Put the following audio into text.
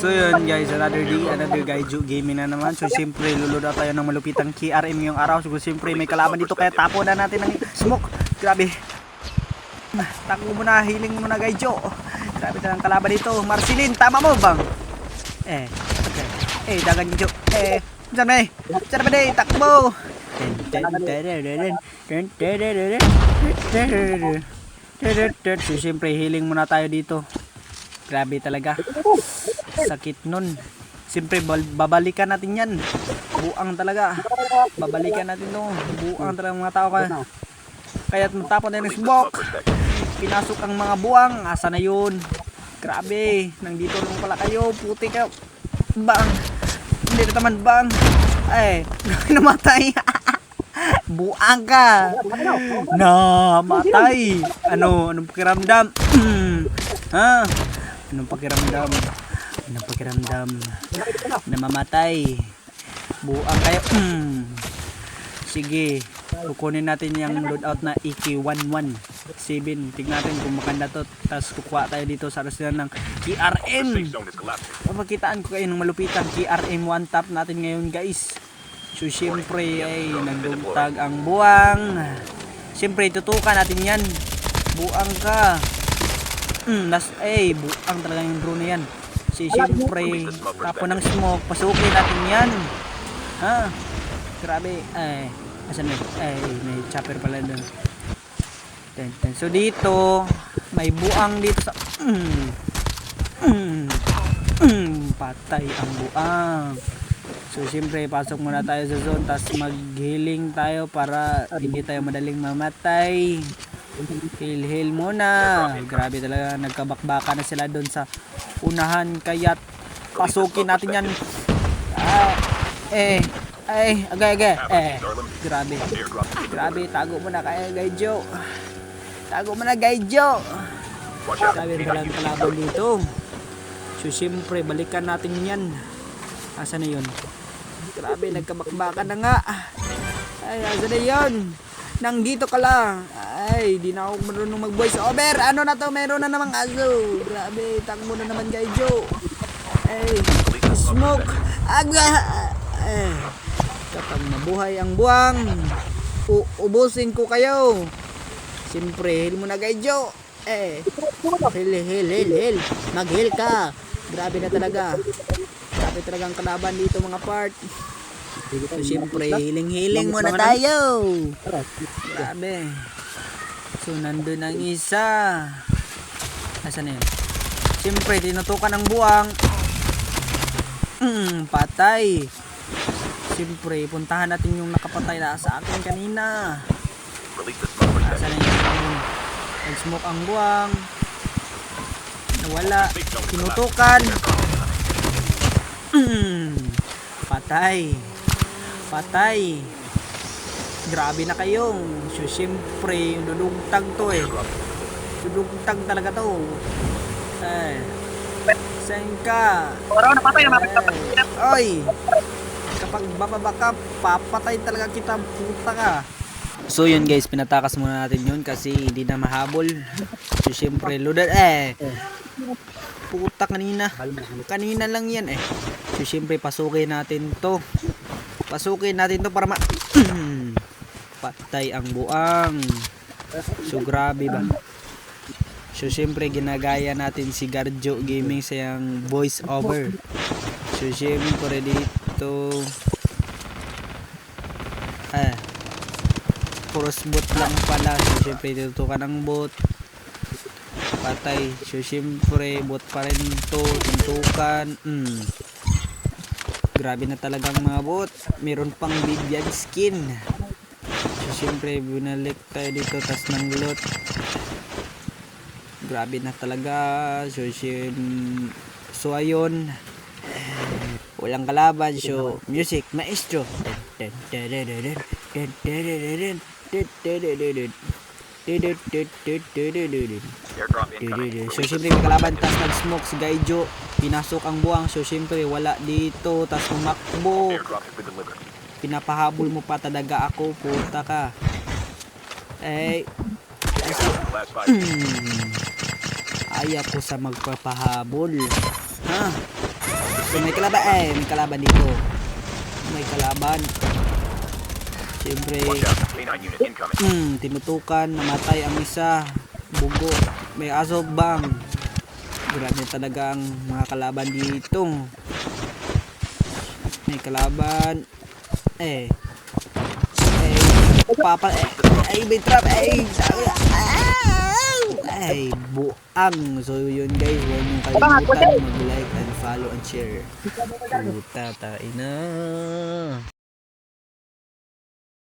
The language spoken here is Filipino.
So yun guys, another day, another Gaiju gaming na naman. So siyempre luluda tayo ng malupitang KRM ngayong araw. So siyempre may kalaban dito kaya tapo na natin ng smoke. Grabe. Takbo muna, healing muna Gaiju. Grabe talagang kalaban dito. Marcelin, tama mo bang? Okay. Dagan Gaiju. Diyan ba eh? Diyan ba eh? Takbo. So siyempre healing muna tayo dito. Grabe talaga. Sakit nun. Siyempre babalikan natin yan. Buang talaga. Babalikan natin to. Buang talaga mga tao ka. Kaya matapon tayo ng smoke. Pinasok ang mga buang. Asa na yun? Grabe. Nandito lang pala kayo. Puti ka. Bang. Hindi na taman bang. Ay. Namatay. Buang ka. Namatay. Anong pakiramdam? Ha? Anong pakiramdam? Anong pakiramdam? Namamatay. Buang kayo. Sige. Kukunin natin yung loadout na EK117. Tignan natin kung makanda to. Tapos kukuha tayo dito sa arsenal ng KRM. Papakitaan ko kayo ng malupitan. KRM 1 tap natin ngayon guys. So syempre ay nagdugtag ang buwang. Syempre tutukan natin yan. Buang ka. Buang talaga yung drone na yan. Siyempre, tapo ng smoke, pasukin natin yan. Ha? Grabe. Asan na? May chopper pala doon. So dito, may buang dito sa... patay ang buang. So siyempre, pasok muna tayo sa zone, tapos mag-healing tayo para hindi tayo madaling mamatay. Heal muna. Grabe talaga, nagkabakbaka na sila doon sa unahan, kaya't pasukin natin yan. Grabe, tago muna kaya Gaiju. Grabe talagang kalaban dito. So siyempre, balikan natin yan. Asa na yun? Grabe, nagkabakbaka na nga. Asa na yun? Nandito ka lang. Di na ako marunong mag voice over. Ano na to? Meron na namang aso. Grabe, takbo na naman Gaiju. Smoke. Kapag mabuhay ang buwang, ubusin ko kayo. Siyempre, heal mo na Gaiju. Heal. Mag-heal ka. Grabe na talaga. Grabe talagang kalaban dito mga part. So, siyempre, healing muna tayo. Grabe. So, nandun ang isa. Asan na yun? Siyempre, tinutukan ng buwang. Patay. Siyempre, puntahan natin yung nakapatay na sa akin kanina. Asan na yun? Nag-smoke ang buwang. Nawala. Tinutukan. Patay. Grabe na kayo. So siyempre dudugtag to dudugtag talaga to. Saan ka? Oy, kapag bababa ka, papatay talaga kita, puta ka. So yun guys, pinatakas muna natin yun kasi hindi na mahabol. So siyempre loaded puta kanina lang yan So siyempre pasukin natin to para patay ang buang. So grabe ba. So siyempre ginagaya natin si Garjo Gaming sa yung voice over. So siyempre dito puros bot lang pala. So siyempre tutukan ng bot, patay. So siyempre bot pa rin to, tutukan. Grabe na talagang mga bot. Meron pang Vivian skin. So siyempre binalik tayo dito, tas ng loot. Grabe na talaga. So ayun, walang kalaban. So music maestro. So siyempre may kalaban, tas nag-smoke si Gaiju. Pinasok ang buwang. So siyempre wala dito, tas umakbo. Pinapahabol mo pa talaga ako, puta ka. Ayaw ko sa magpapahabol. Ha? So, may kalaban. May kalaban dito. May kalaban. Siyempre, tinutukan, namatay ang isa. Bugo. May aso bang. Grabe talaga ang mga kalaban dito. May kalaban. Papa. May trap. Buang. So yun guys, huwag niyong kalimutan mag-like and follow and share. Puta, tayo na.